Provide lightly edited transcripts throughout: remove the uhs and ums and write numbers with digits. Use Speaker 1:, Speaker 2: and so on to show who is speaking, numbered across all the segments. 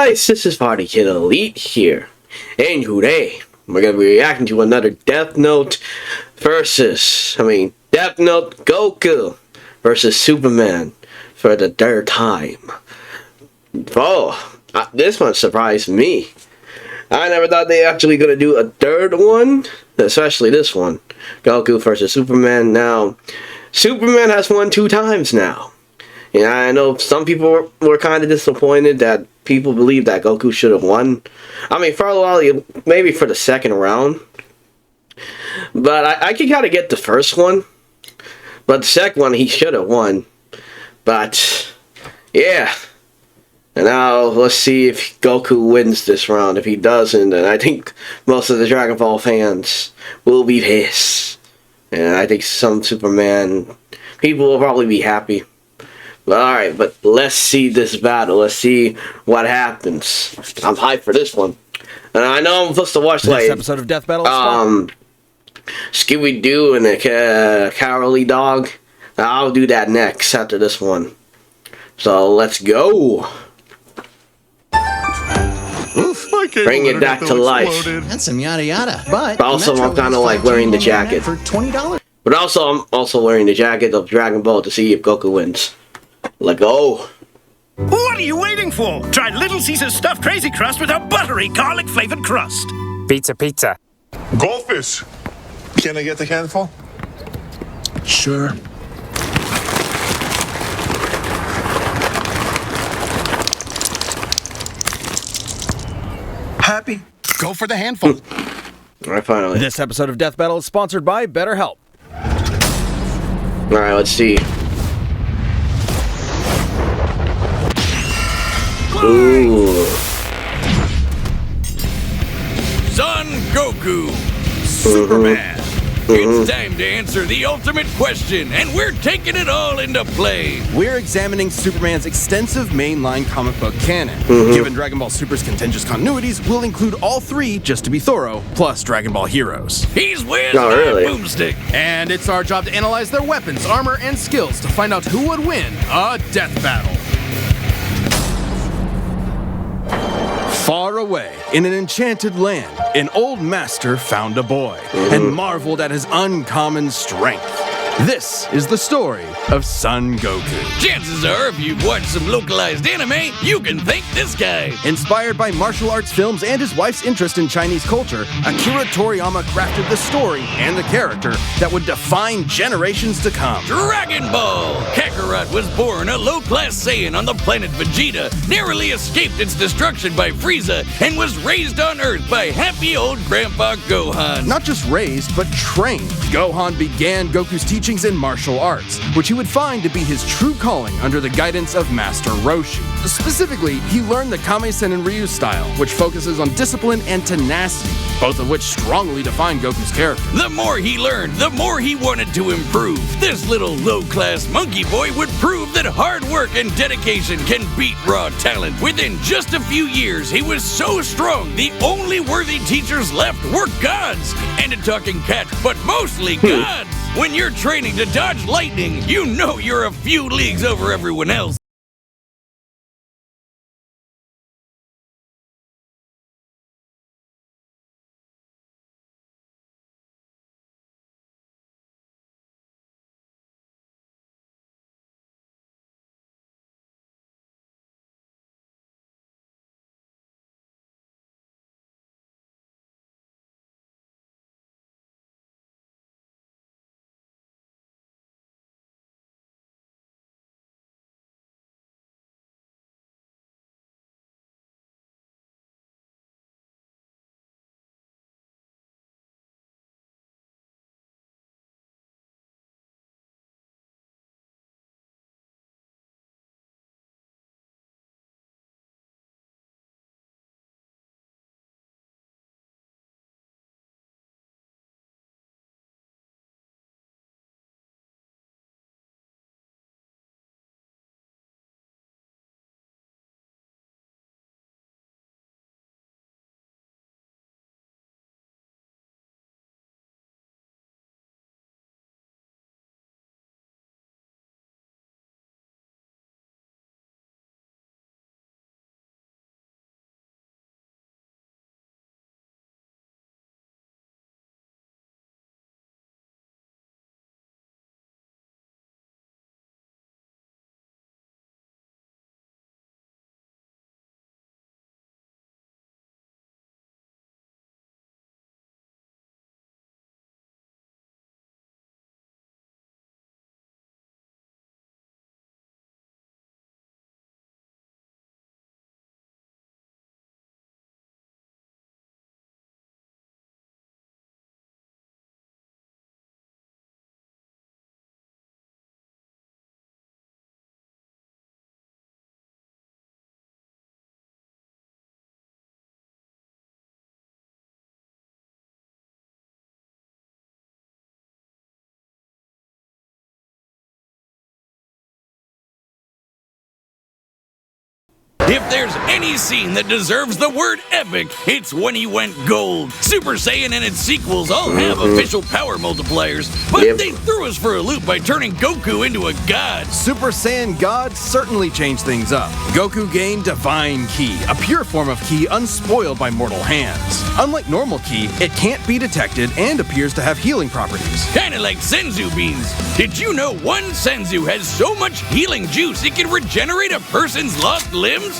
Speaker 1: guys, this is Party Kid Elite here, and today we're going to be reacting to another Death Note Goku versus Superman for the third time. Oh, this one surprised me. I never thought they actually going to do a third one, especially this one, Goku versus Superman. Now, Superman has won 2 times now. Yeah, I know some people were kind of disappointed that people believe that Goku should have won. I mean, for a while, maybe for the second round. But I can kind of get the first one. But the second one, he should have won. But, yeah. And now, let's see if Goku wins this round. If he doesn't, then I think most of the Dragon Ball fans will be pissed. And I think some Superman people will probably be happy. Alright, but let's see this battle. Let's see what happens. I'm hyped for this one. And I know I'm supposed to watch
Speaker 2: this episode of Death Battle.
Speaker 1: Scooby-Doo and the Cowardly Dog. I'll do that next after this one. So let's go.
Speaker 3: Oof,
Speaker 1: bring it back to life.
Speaker 4: That's some yada yada. But
Speaker 1: also, I'm kind of like wearing the jacket.
Speaker 4: For $20.
Speaker 1: But also, I'm also wearing the jacket of Dragon Ball to see if Goku wins. Let go.
Speaker 5: What are you waiting for? Try Little Caesar's stuffed crazy crust with a buttery garlic flavored crust.
Speaker 6: Pizza.
Speaker 3: Goldfish. Can I get a handful?
Speaker 4: Sure.
Speaker 3: Happy?
Speaker 2: Go for the handful.
Speaker 1: Alright, finally.
Speaker 2: This episode of Death Battle is sponsored by BetterHelp.
Speaker 1: Alright, let's see. Ooh.
Speaker 7: Son Goku, Superman. It's time to answer the ultimate question, and we're taking it all into play.
Speaker 2: We're examining Superman's extensive mainline comic book canon. Given Dragon Ball Super's contentious continuities, we'll include all 3 just to be thorough, plus Dragon Ball heroes.
Speaker 7: He's with
Speaker 1: Not really.
Speaker 7: boomstick.
Speaker 2: And it's our job to analyze their weapons, armor, and skills to find out who would win a death battle. Far away, in an enchanted land, an old master found a boy and marveled at his uncommon strength. This is the story of Son Goku.
Speaker 7: Chances are, if you've watched some localized anime, you can thank this guy.
Speaker 2: Inspired by martial arts films and his wife's interest in Chinese culture, Akira Toriyama crafted the story and the character that would define generations to come.
Speaker 7: Dragon Ball! Kakarot was born a low-class Saiyan on the planet Vegeta, narrowly escaped its destruction by Frieza, and was raised on Earth by happy old Grandpa Gohan.
Speaker 2: Not just raised, but trained. Gohan began Goku's teachings in martial arts, which he would find to be his true calling under the guidance of Master Roshi. Specifically, he learned the Kame-sen and Ryu style, which focuses on discipline and tenacity, both of which strongly define Goku's character.
Speaker 7: The more he learned, the more he wanted to improve. This little low-class monkey boy would prove that hard work and dedication can beat raw talent. Within just a few years, he was so strong, the only worthy teachers left were gods. And a talking cat, but mostly gods. When you're training to dodge lightning, you know you're a few leagues over everyone else. If there's any scene that deserves the word epic, it's when he went gold. Super Saiyan and its sequels all have official power multipliers, but they threw us for a loop by turning Goku into a god.
Speaker 2: Super Saiyan God certainly changed things up. Goku gained Divine Ki, a pure form of Ki unspoiled by mortal hands. Unlike normal Ki, it can't be detected and appears to have healing properties.
Speaker 7: Kinda like Senzu beans. Did you know one Senzu has so much healing juice it can regenerate a person's lost limbs?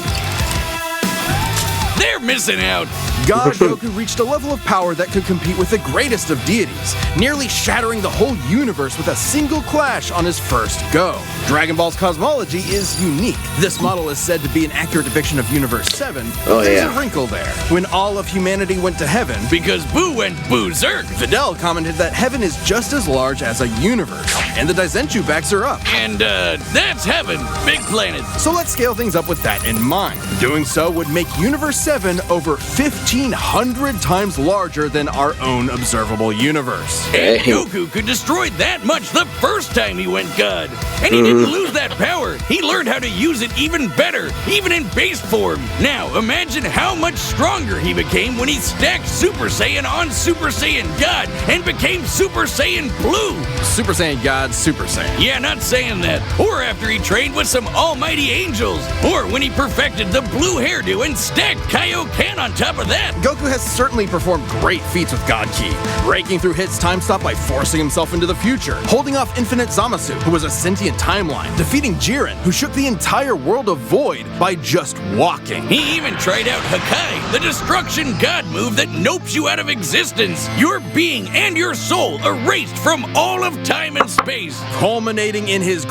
Speaker 7: They're missing out.
Speaker 2: God Goku reached a level of power that could compete with the greatest of deities, nearly shattering the whole universe with a single clash on his first go. Dragon Ball's cosmology is unique. This model is said to be an accurate depiction of Universe 7, but there's a wrinkle there. When all of humanity went to heaven,
Speaker 7: because Boo went boozerk.
Speaker 2: Videl commented that heaven is just as large as a universe, and the Daizenshuu backs her up.
Speaker 7: And that's heaven, big planet.
Speaker 2: So let's scale things up with that in mind. Doing so would make Universe 7 over 1,500 times larger than our own observable universe.
Speaker 7: And Goku could destroy that much the first time he went God. And he didn't lose that power. He learned how to use it even better, even in base form. Now, imagine how much stronger he became when he stacked Super Saiyan on Super Saiyan God and became Super Saiyan Blue.
Speaker 2: Super Saiyan God, Super Saiyan.
Speaker 7: Yeah, not saying that. Or after he trained with some almighty angels. Or when he perfected the blue hairdo and stacked Kaioken on top of that.
Speaker 2: Goku has certainly performed great feats with God Ki, breaking through Hit's time stop by forcing himself into the future, holding off Infinite Zamasu, who was a sentient timeline, defeating Jiren, who shook the entire world of Void by just walking.
Speaker 7: He even tried out Hakai, the destruction god move that nopes you out of existence. Your being and your soul erased from all of time and space.
Speaker 2: Culminating in his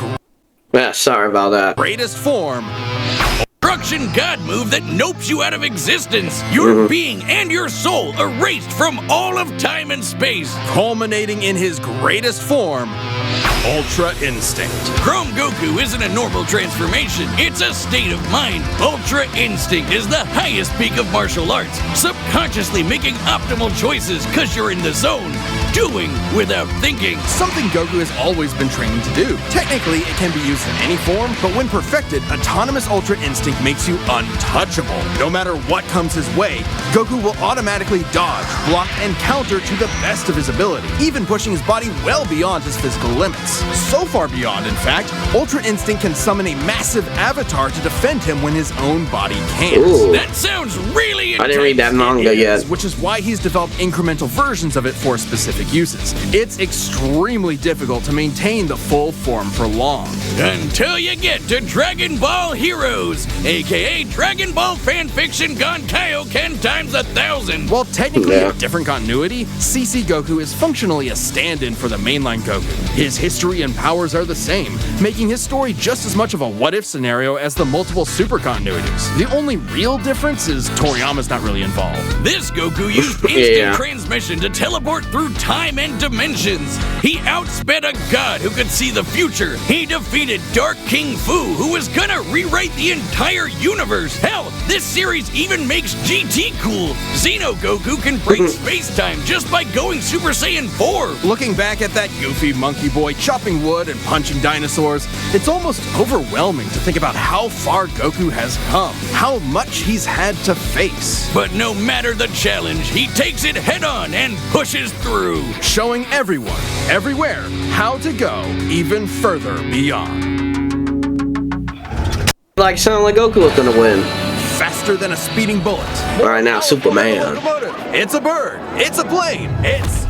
Speaker 1: sorry about that.
Speaker 2: greatest form,
Speaker 7: Destruction god move that nopes you out of existence. Your being and your soul erased from all of time and space.
Speaker 2: culminating in his greatest form, Ultra Instinct.
Speaker 7: Chrome Goku isn't a normal transformation, it's a state of mind. Ultra Instinct is the highest peak of martial arts, subconsciously making optimal choices cause you're in the zone, doing without thinking.
Speaker 2: Something Goku has always been trained to do. Technically, it can be used in any form, but when perfected, Autonomous Ultra Instinct makes you untouchable. No matter what comes his way, Goku will automatically dodge, block, and counter to the best of his ability, even pushing his body well beyond his physical limits. So far beyond, in fact, Ultra Instinct can summon a massive avatar to defend him when his own body can't.
Speaker 1: Ooh.
Speaker 7: That sounds really intense.
Speaker 1: I didn't read that manga yet.
Speaker 2: Which is why he's developed incremental versions of it for specific uses. It's extremely difficult to maintain the full form for long.
Speaker 7: Until you get to Dragon Ball Heroes, aka Dragon Ball fanfiction gone Kaioken times 1,000.
Speaker 2: While technically a different continuity, CC Goku is functionally a stand-in for the mainline Goku. His history and powers are the same, making his story just as much of a what-if scenario as the multiple super continuities. The only real difference is Toriyama's not really involved.
Speaker 7: This Goku used instant transmission to teleport through time and dimensions. He outsped a god who could see the future. He defeated Dark King Fu, who was gonna rewrite the entire universe. Hell, this series even makes GT cool. Xeno Goku can break space-time just by going Super Saiyan 4.
Speaker 2: Looking back at that goofy monkey boy chopping wood and punching dinosaurs, it's almost overwhelming to think about how far Goku has come, how much he's had to face.
Speaker 7: But no matter the challenge, he takes it head-on and pushes through.
Speaker 2: Showing everyone, everywhere, how to go even further beyond.
Speaker 1: Like, sound like Goku was gonna win.
Speaker 2: Faster than a speeding bullet.
Speaker 1: Alright, now Superman.
Speaker 2: It's a bird. It's a plane. It's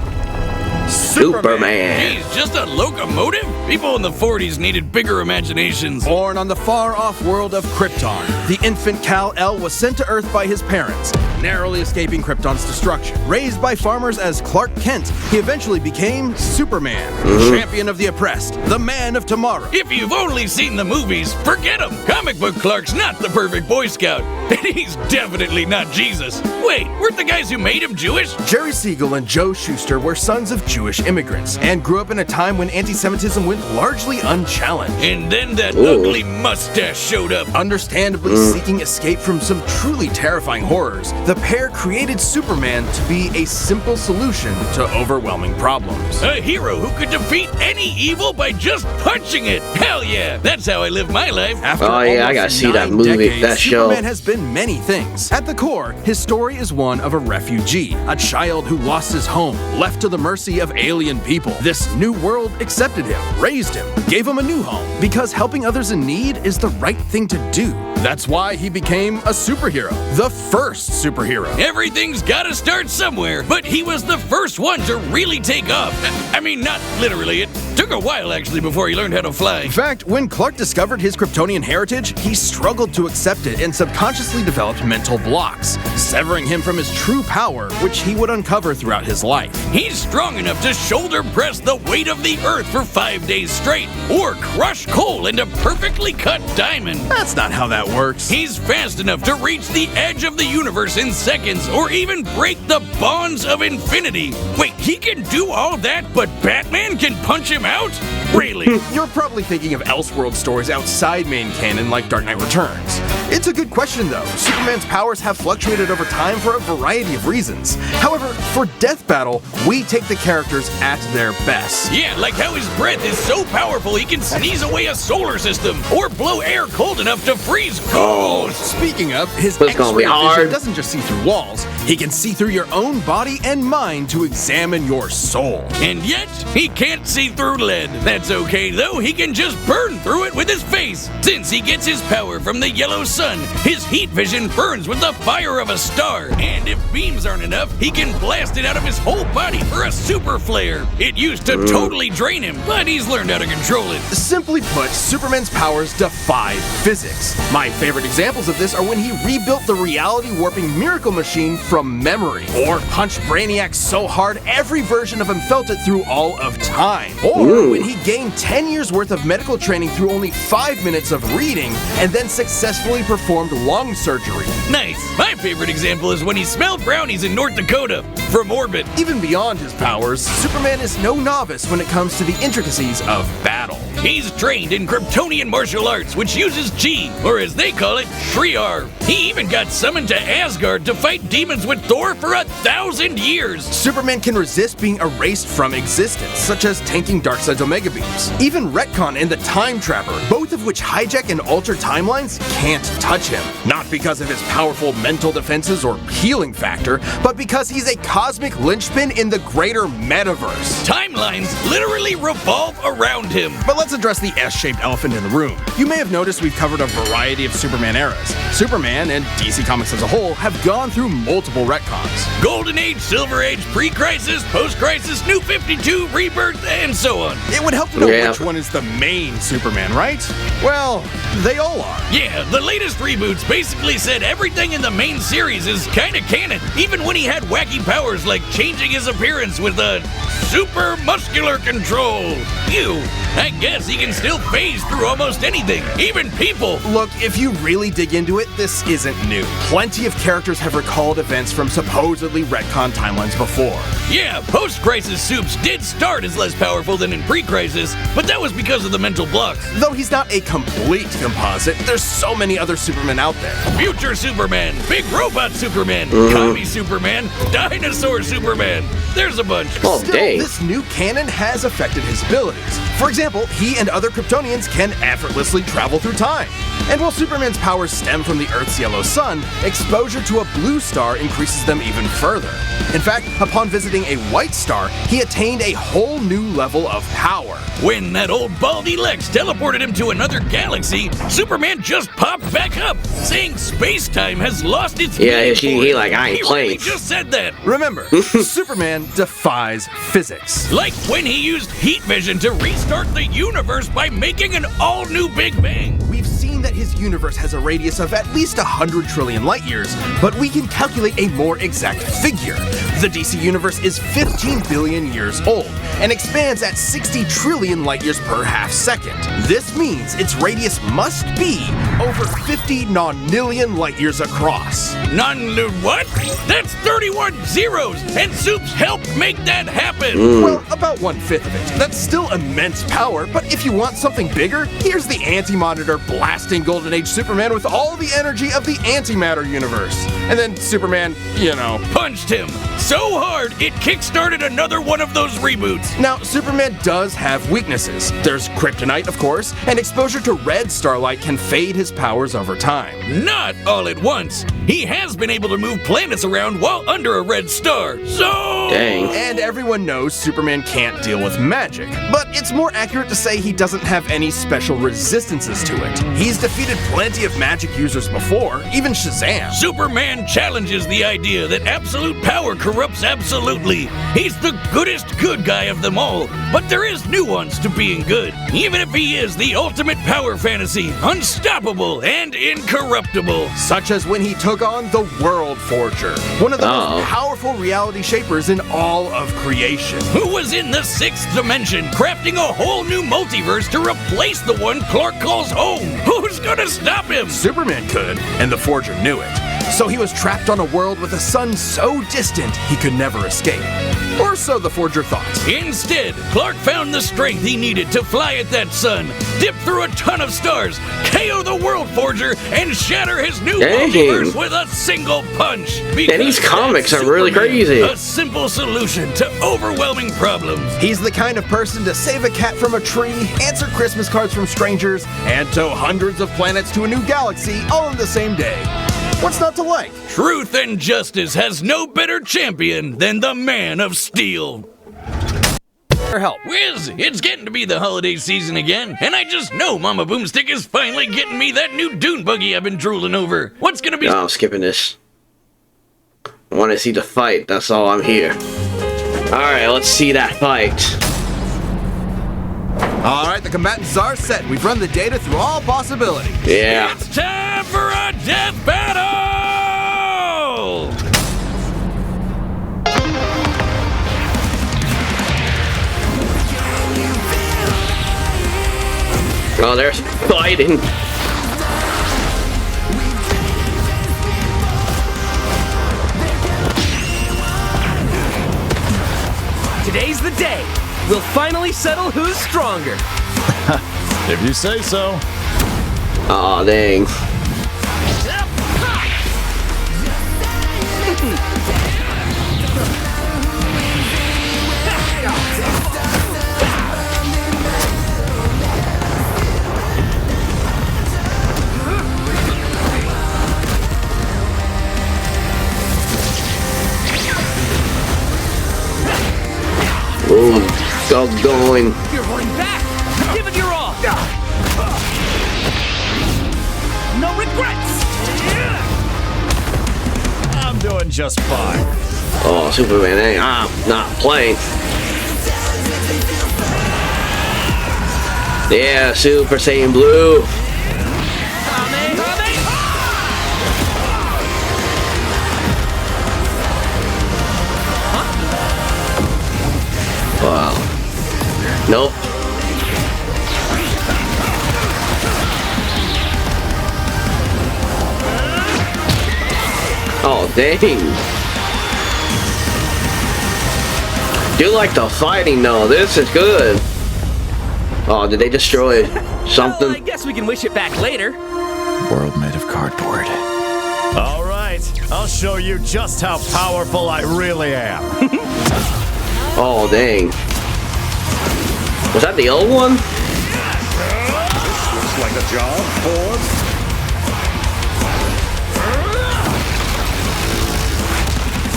Speaker 1: Superman.
Speaker 7: He's just a locomotive? People in the 40s needed bigger imaginations.
Speaker 2: Born on the far-off world of Krypton, the infant Kal-El was sent to Earth by his parents, narrowly escaping Krypton's destruction. Raised by farmers as Clark Kent, he eventually became Superman, champion of the oppressed, the man of tomorrow.
Speaker 7: If you've only seen the movies, forget him. Comic book Clark's not the perfect Boy Scout, and he's definitely not Jesus. Wait, weren't the guys who made him Jewish?
Speaker 2: Jerry Siegel and Joe Shuster were sons of Jewish immigrants and grew up in a time when anti-Semitism went largely unchallenged.
Speaker 7: And then that ugly mustache showed up.
Speaker 2: Understandably seeking escape from some truly terrifying horrors, the pair created Superman to be a simple solution to overwhelming problems.
Speaker 7: A hero who could defeat any evil by just punching it. Hell yeah, that's how I live my life.
Speaker 2: After
Speaker 1: Oh, yeah, I
Speaker 2: almost
Speaker 1: gotta see that
Speaker 2: 9
Speaker 1: movie,
Speaker 2: decades,
Speaker 1: that show.
Speaker 2: Superman has been many things. At the core, his story is one of a refugee, a child who lost his home, left to the mercy of alien people. This new world accepted him, raised him, gave him a new home, because helping others in need is the right thing to do. That's why he became a superhero, the first superhero.
Speaker 7: Everything's gotta start somewhere, but he was the first one to really take off. I mean, not literally. It took a while, actually, before he learned how to fly.
Speaker 2: In fact, when Clark discovered his Kryptonian heritage, he struggled to accept it and subconsciously developed mental blocks, severing him from his true power, which he would uncover throughout his life.
Speaker 7: He's strong enough to shoulder press the weight of the Earth for 5 days straight, or crush coal into perfectly cut diamond.
Speaker 2: That's not how that works.
Speaker 7: He's fast enough to reach the edge of the universe in seconds, or even break the bonds of infinity. Wait, he can do all that, but Batman can punch him out? Really?
Speaker 2: You're probably thinking of Elseworld stories outside main canon like Dark Knight Returns. It's a good question though. Superman's powers have fluctuated over time for a variety of reasons. However, for Death Battle, we take the characters at their best.
Speaker 7: Yeah, like how his breath is so powerful he can sneeze away a solar system, or blow air cold enough to freeze ghosts.
Speaker 2: Speaking of, his
Speaker 1: It's gonna be
Speaker 2: X-ray
Speaker 1: hard.
Speaker 2: vision doesn't just see through walls, he can see through your own body and mind to examine your soul.
Speaker 7: And yet, he can't see through lead. That's okay though, he can just burn through it with his face. Since he gets his power from the yellow sun, his heat vision burns with the fire of a star. And if beams aren't enough, he can blast it out of his whole body for a super flare. It used to totally drain him, but he's learned how to control it.
Speaker 2: Simply put, Superman's powers defy physics. My favorite examples of this are when he rebuilt the reality warping miracle machine from memory, or punched Brainiac so hard every version of him felt it through all of time, or when he gained 10 years worth of medical training through only 5 minutes of reading and then successfully performed lung surgery.
Speaker 7: Nice. My favorite example is when he smelled brownies in North Dakota from orbit.
Speaker 2: Even beyond his powers, Superman is no novice when it comes to the intricacies of battle.
Speaker 7: He's trained in Kryptonian martial arts, which uses chi, or as they call it, Shriar. He even got summoned to Asgard to fight demons with Thor for 1,000 years.
Speaker 2: Superman can resist being erased from existence, such as tanking Darkseid's Omega Beams. Even Retcon and the Time Trapper, both of which hijack and alter timelines, can't touch him. Not because of his powerful mental defenses or healing factor, but because he's a cosmic linchpin in the greater metaverse.
Speaker 7: Timelines literally revolve around him.
Speaker 2: But let's address the S-shaped elephant in the room. You may have noticed we've covered a variety of Superman eras. Superman, and DC Comics as a whole, have gone through multiple retcons.
Speaker 7: Golden Age, Silver Age, Pre-Crisis, Post-Crisis, New 52, Rebirth, and so on.
Speaker 2: It would help to know
Speaker 1: Yeah.
Speaker 2: which one is the main Superman, right? Well, they all are.
Speaker 7: Yeah, the latest reboots basically said everything in the main series is kinda canon, even when he had wacky powers like changing his appearance with a super muscular control. Ew, I guess he can still phase through almost anything, even people.
Speaker 2: Look, if you really dig into it, this isn't new. Plenty of characters have recalled events from supposedly retcon timelines before.
Speaker 7: Yeah, post-crisis Supes did start as less powerful than in pre-crisis, but that was because of the mental blocks.
Speaker 2: Though he's not a complete composite, there's so many other Supermen out there.
Speaker 7: Future Superman, Big Robot Superman, Commie Superman, Dinosaur Superman. There's a bunch.
Speaker 1: Oh,
Speaker 2: Still,
Speaker 1: dang.
Speaker 2: this new canon has affected his abilities. For example, he and other Kryptonians can effortlessly travel through time. And while Superman's powers stem from the Earth's yellow sun, exposure to a blue star increases them even further. In fact, upon visiting a white star, he attained a whole new level of power.
Speaker 7: When that old baldy Lex teleported him to another galaxy, Superman just popped back up, saying space-time has lost its
Speaker 1: Yeah,
Speaker 7: meaning
Speaker 1: he
Speaker 7: for him.
Speaker 1: like, I ain't
Speaker 7: He
Speaker 1: playing.
Speaker 7: really just said that.
Speaker 2: Remember, Superman defies physics.
Speaker 7: Like when he used heat vision to restart the universe by making an all-new Big Bang.
Speaker 2: We've seen that his universe has a radius of at least 100 trillion light years, but we can calculate a more exact figure. The DC universe is 15 billion years old and expands at 60 trillion light years per half second. This means its radius must be over 50 nonillion light years across.
Speaker 7: What? That's 31 zeros, and Supes helped make that happen.
Speaker 2: Well, about 1/5 of it. That's still immense power, but if you want something bigger, here's the Anti-Monitor Blast blasting Golden Age Superman with all the energy of the antimatter universe. And then Superman,
Speaker 7: punched him so hard it kickstarted another one of those reboots.
Speaker 2: Now, Superman does have weaknesses. There's kryptonite, of course, and exposure to red starlight can fade his powers over time.
Speaker 7: Not all at once. He has been able to move planets around while under a red star, so...
Speaker 1: Dang.
Speaker 2: And everyone knows Superman can't deal with magic, but it's more accurate to say he doesn't have any special resistances to it. He's defeated plenty of magic users before, even Shazam.
Speaker 7: Superman challenges the idea that absolute power corrupts absolutely. He's the goodest good guy of them all, but there is nuance to being good, even if he is the ultimate power fantasy, unstoppable and incorruptible.
Speaker 2: Such as when he took on the World Forger, one of the most powerful reality shapers in all of creation.
Speaker 7: Who was in the 6th dimension, crafting a whole new multiverse to replace the one Clark calls home. Who's gonna stop him?
Speaker 2: Superman could, and the Forger knew it. So he was trapped on a world with a sun so distant he could never escape. Or so the Forger thought.
Speaker 7: Instead, Clark found the strength he needed to fly at that sun, dip through a ton of stars, KO the World Forger, and shatter his new multiverse with a single punch.
Speaker 1: And these comics are really crazy.
Speaker 7: A simple solution to overwhelming problems.
Speaker 2: He's the kind of person to save a cat from a tree, answer Christmas cards from strangers, and tow hundreds of planets to a new galaxy all in the same day. What's not to like?
Speaker 7: Truth and justice has no better champion than the Man of Steel.
Speaker 2: Help.
Speaker 7: Whiz, it's getting to be the holiday season again, and I just know Mama Boomstick is finally getting me that new dune buggy I've been drooling over. What's gonna be...
Speaker 1: Oh, I'm skipping this. I want to see the fight. That's all I'm here. Alright, let's see that fight.
Speaker 2: Alright, the combatants are set. We've run the data through all possibilities.
Speaker 1: Yeah.
Speaker 7: It's time for a death battle!
Speaker 1: Oh, there's fighting.
Speaker 6: Today's the day. We'll finally settle who's stronger.
Speaker 8: If you say so.
Speaker 1: Aw, dang. Ooh, go going.
Speaker 6: You're holding back. Give it your all. No regrets.
Speaker 8: I'm doing just fine.
Speaker 1: Oh, Superman, hey, I'm not playing. Yeah, Super Saiyan Blue. Wow. Nope. Oh, dang. Do like the fighting though. This is good. Oh, did they destroy something?
Speaker 6: Well, I guess we can wish it back later.
Speaker 8: World made of cardboard. All right, I'll show you just how powerful I really am.
Speaker 1: Oh, dang. Was that the old one?
Speaker 3: Looks like a job for...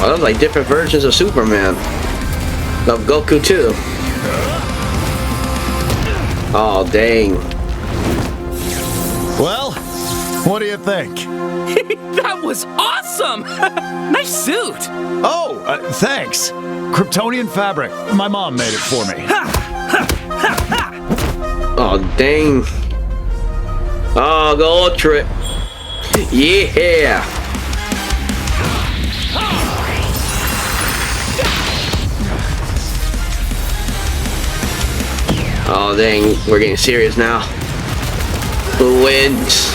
Speaker 1: Oh, those like different versions of Superman. Of Goku too. Oh, dang.
Speaker 8: Well, what do you think?
Speaker 6: That was awesome. Nice suit.
Speaker 8: Oh, thanks. Kryptonian fabric. My mom made it for me.
Speaker 1: Oh, dang. Oh, go Ultra. Yeah. Oh, dang. We're getting serious now. Who wins?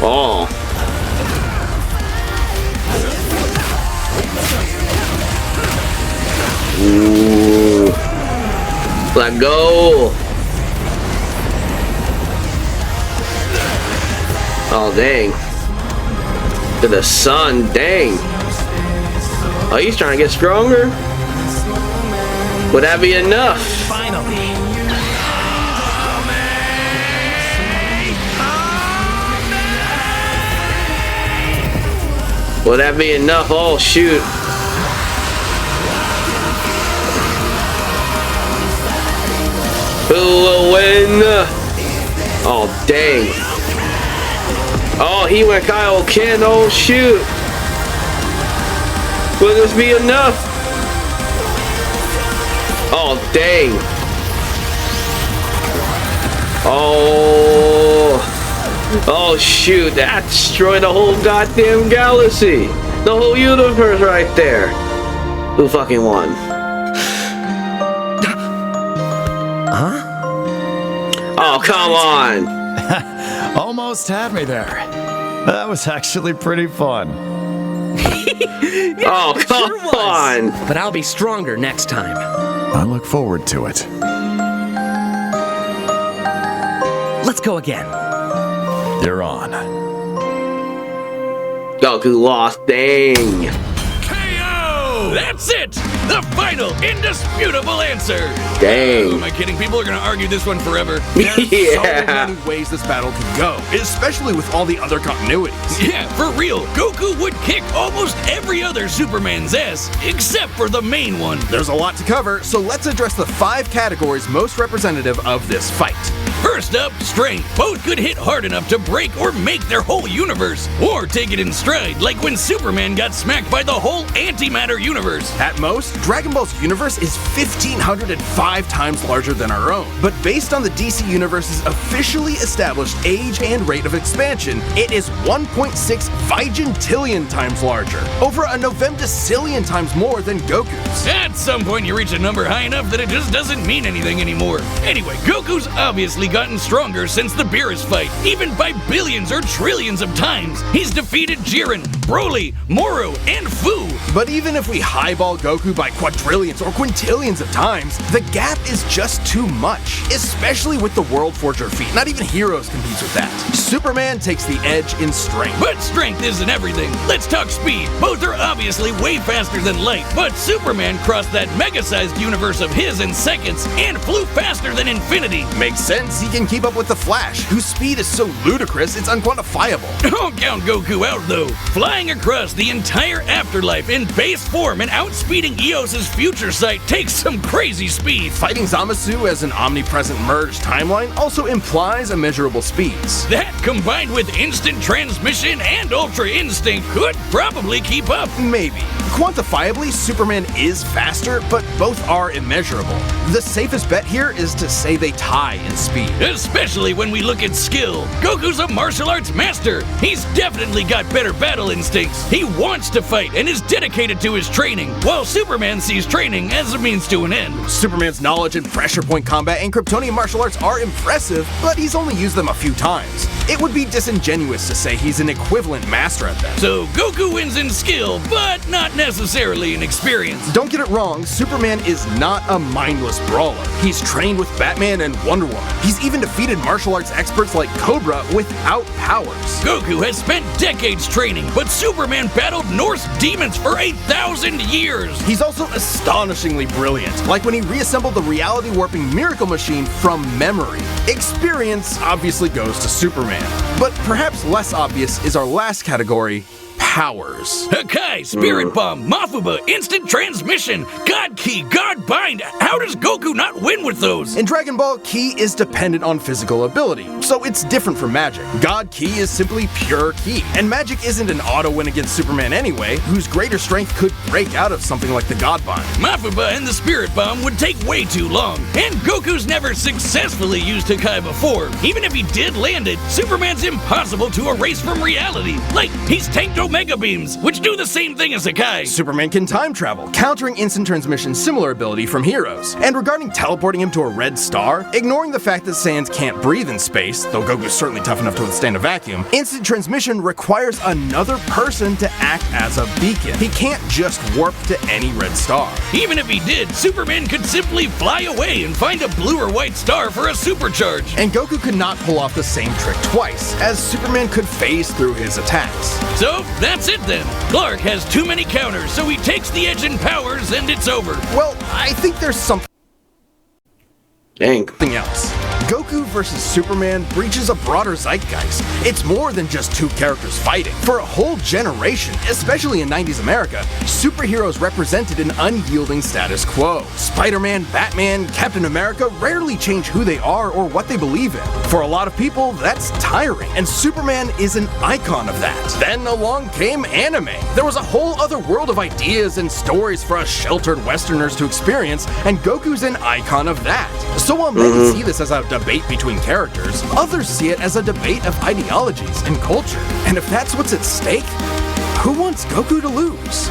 Speaker 1: Oh. Ooh. Let go. Oh, dang. To the sun, dang. Oh, he's trying to get stronger? Would that be enough?
Speaker 6: Finally.
Speaker 1: Would that be enough? Oh, shoot. Who will win? Oh, dang. Oh, he went Kaioken. Oh, shoot. Will this be enough? Oh, dang. Oh. Oh, shoot. That destroyed the whole goddamn galaxy. The whole universe right there. Who fucking won?
Speaker 8: Huh?
Speaker 1: Oh, come on.
Speaker 8: Almost had me there. That was actually pretty fun.
Speaker 1: Oh, come on.
Speaker 6: But I'll be stronger next time.
Speaker 8: I look forward to it.
Speaker 6: Let's go again.
Speaker 8: You're on.
Speaker 1: Goku lost. Dang.
Speaker 7: KO! That's it! The final, indisputable answer!
Speaker 1: Dang.
Speaker 7: Oh, am I kidding? People are gonna argue this one forever.
Speaker 2: There's so
Speaker 1: Yeah.
Speaker 2: many ways this battle could go, especially with all the other continuities.
Speaker 7: Yeah, for real, Goku would kick almost every other Superman's ass, except for the main one.
Speaker 2: There's a lot to cover, so let's address the 5 categories most representative of this fight.
Speaker 7: First up, strength. Both could hit hard enough to break or make their whole universe, or take it in stride, like when Superman got smacked by the whole antimatter universe.
Speaker 2: At most, Dragon Ball's universe is 1,505 times larger than our own. But based on the DC Universe's officially established age and rate of expansion, it is 1.6 vigintillion times larger, over a novemdecillion times more than Goku's.
Speaker 7: At some point, you reach a number high enough that it just doesn't mean anything anymore. Anyway, Goku's obviously gotten stronger since the Beerus fight, even by billions or trillions of times. He's defeated Jiren, Broly, Moro, and Fu.
Speaker 2: But even if we highball Goku by quadrillions or quintillions of times, the gap is just too much, especially with the World Forger feat. Not even Heroes competes with that. Superman takes the edge in strength.
Speaker 7: But strength isn't everything. Let's talk speed. Both are obviously way faster than light, but Superman crossed that mega-sized universe of his in seconds and flew faster than infinity.
Speaker 2: Makes sense, he can keep up with the Flash, whose speed is so ludicrous it's unquantifiable.
Speaker 7: Don't count Goku out, though. Flying across the entire afterlife in base form and outspeeding Eos's future sight takes some crazy speed.
Speaker 2: Fighting Zamasu as an omnipresent merged timeline also implies immeasurable speeds.
Speaker 7: That, combined with instant transmission and ultra instinct, could probably keep up.
Speaker 2: Maybe. Quantifiably, Superman is faster, but both are immeasurable. The safest bet here is to say they tie in speed.
Speaker 7: Especially when we look at skill. Goku's a martial arts master. He's definitely got better battle instincts. He wants to fight and is dedicated to his training, while Superman sees training as a means to an end.
Speaker 2: Superman's knowledge in pressure point combat and Kryptonian martial arts are impressive, but he's only used them a few times. It would be disingenuous to say he's an equivalent master at them.
Speaker 7: So Goku wins in skill, but not necessarily in experience.
Speaker 2: Don't get it wrong, Superman is not a mindless brawler. He's trained with Batman and Wonder Woman. He's even defeated martial arts experts like Cobra without powers.
Speaker 7: Goku has spent decades training, but Superman battled Norse demons for 1,000 years.
Speaker 2: He's also astonishingly brilliant, like when he reassembled the reality warping miracle machine from memory. Experience obviously goes to Superman, but perhaps less obvious is our last category, powers.
Speaker 7: Hakai, Spirit Bomb, Mafuba, Instant Transmission, God Key, God Bind. How does Goku not win with those?
Speaker 2: In Dragon Ball, Ki is dependent on physical ability, so it's different from magic. God Ki is simply pure Ki, and magic isn't an auto win against Superman anyway, whose greater strength could break out of something like the God Bind.
Speaker 7: Mafuba and the Spirit Bomb would take way too long, and Goku's never successfully used Hakai before. Even if he did land it, Superman's impossible to erase from reality. Like, he's tanked a Mega Beams, which do the same thing as a Kai.
Speaker 2: Superman can time travel, countering instant transmission's similar ability from Heroes. And regarding teleporting him to a red star, ignoring the fact that Sans can't breathe in space, though Goku's certainly tough enough to withstand a vacuum, instant transmission requires another person to act as a beacon. He can't just warp to any red star.
Speaker 7: Even if he did, Superman could simply fly away and find a blue or white star for a supercharge.
Speaker 2: And Goku could not pull off the same trick twice, as Superman could phase through his attacks.
Speaker 7: So, that's it then. Clark has too many counters, so he takes the edge in powers and it's over.
Speaker 2: Well, I think there's something
Speaker 1: Dang.
Speaker 2: else. Goku vs. Superman breaches a broader zeitgeist. It's more than just two characters fighting. For a whole generation, especially in 90s America, superheroes represented an unyielding status quo. Spider-Man, Batman, Captain America rarely change who they are or what they believe in. For a lot of people, that's tiring, and Superman is an icon of that. Then along came anime. There was a whole other world of ideas and stories for us sheltered Westerners to experience, and Goku's an icon of that. So while many see this as a debate between characters, others see it as a debate of ideologies and culture. And if that's what's at stake, who wants Goku to lose?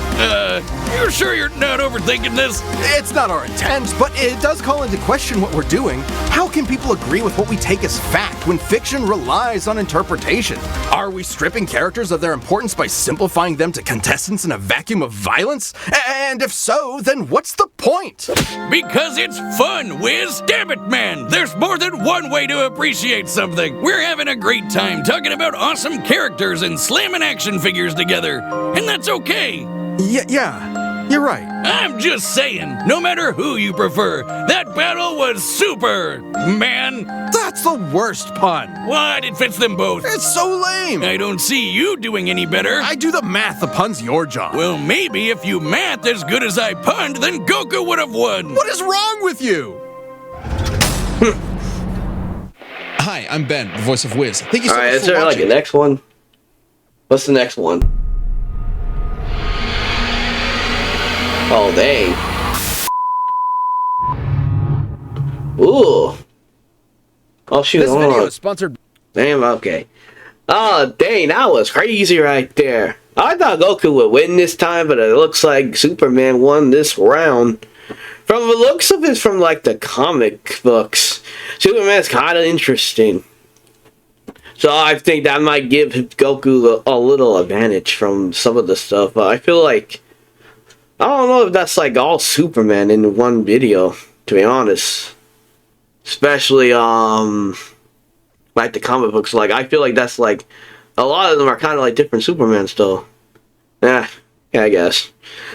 Speaker 7: You're sure you're not overthinking this?
Speaker 2: It's not our intent, but it does call into question what we're doing. How can people agree with what we take as fact when fiction relies on interpretation? Are we stripping characters of their importance by simplifying them to contestants in a vacuum of violence? And if so, then what's the point?
Speaker 7: Because it's fun, Wiz! Damn it, man! There's more than one way to appreciate something! We're having a great time talking about awesome characters and slamming action figures together, and that's okay!
Speaker 2: Yeah, you're right.
Speaker 7: I'm just saying, no matter who you prefer, that battle was super, man!
Speaker 2: That's the worst pun.
Speaker 7: What? It fits them both.
Speaker 2: It's so lame.
Speaker 7: I don't see you doing any better.
Speaker 2: I do the math, the pun's your job.
Speaker 7: Well, maybe if you math as good as I punned, then Goku would have won!
Speaker 2: What is wrong with you?
Speaker 9: Hi, I'm Ben, the voice of Wiz. Thank you so
Speaker 1: Alright,
Speaker 9: much
Speaker 1: is
Speaker 9: for
Speaker 1: there like
Speaker 9: watching.
Speaker 1: a next one? What's the next one? Oh, dang. Ooh. Oh, shoot.
Speaker 2: This
Speaker 1: hold
Speaker 2: video
Speaker 1: on.
Speaker 2: is sponsored.
Speaker 1: Damn, okay. Oh, dang, that was crazy right there. I thought Goku would win this time, but it looks like Superman won this round. From the looks of it, from like the comic books, Superman's kind of interesting. So I think that might give Goku a little advantage from some of the stuff. But I feel like, I don't know if that's like all Superman in one video, to be honest. Especially, like the comic books. Like, I feel like that's like, a lot of them are kind of like different Supermans though. Yeah, I guess.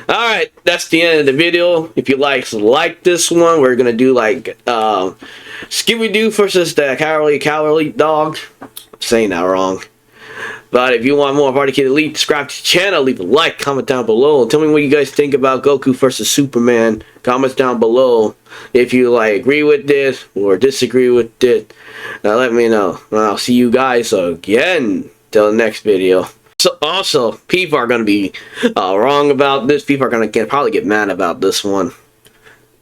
Speaker 1: Alright, that's the end of the video. If you like this one, we're gonna do like, Scooby-Doo versus the Cowardly Dog. I'm saying that wrong. But if you want more Party Kid Elite, subscribe to the channel, leave a like, comment down below, and tell me what you guys think about Goku versus Superman. Comments down below. If you like agree with this or disagree with it, let me know. And I'll see you guys again till the next video. So also, people are gonna be wrong about this. People are gonna probably get mad about this one,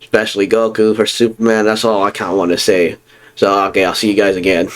Speaker 1: especially Goku versus Superman. That's all I kind of want to say. So okay, I'll see you guys again.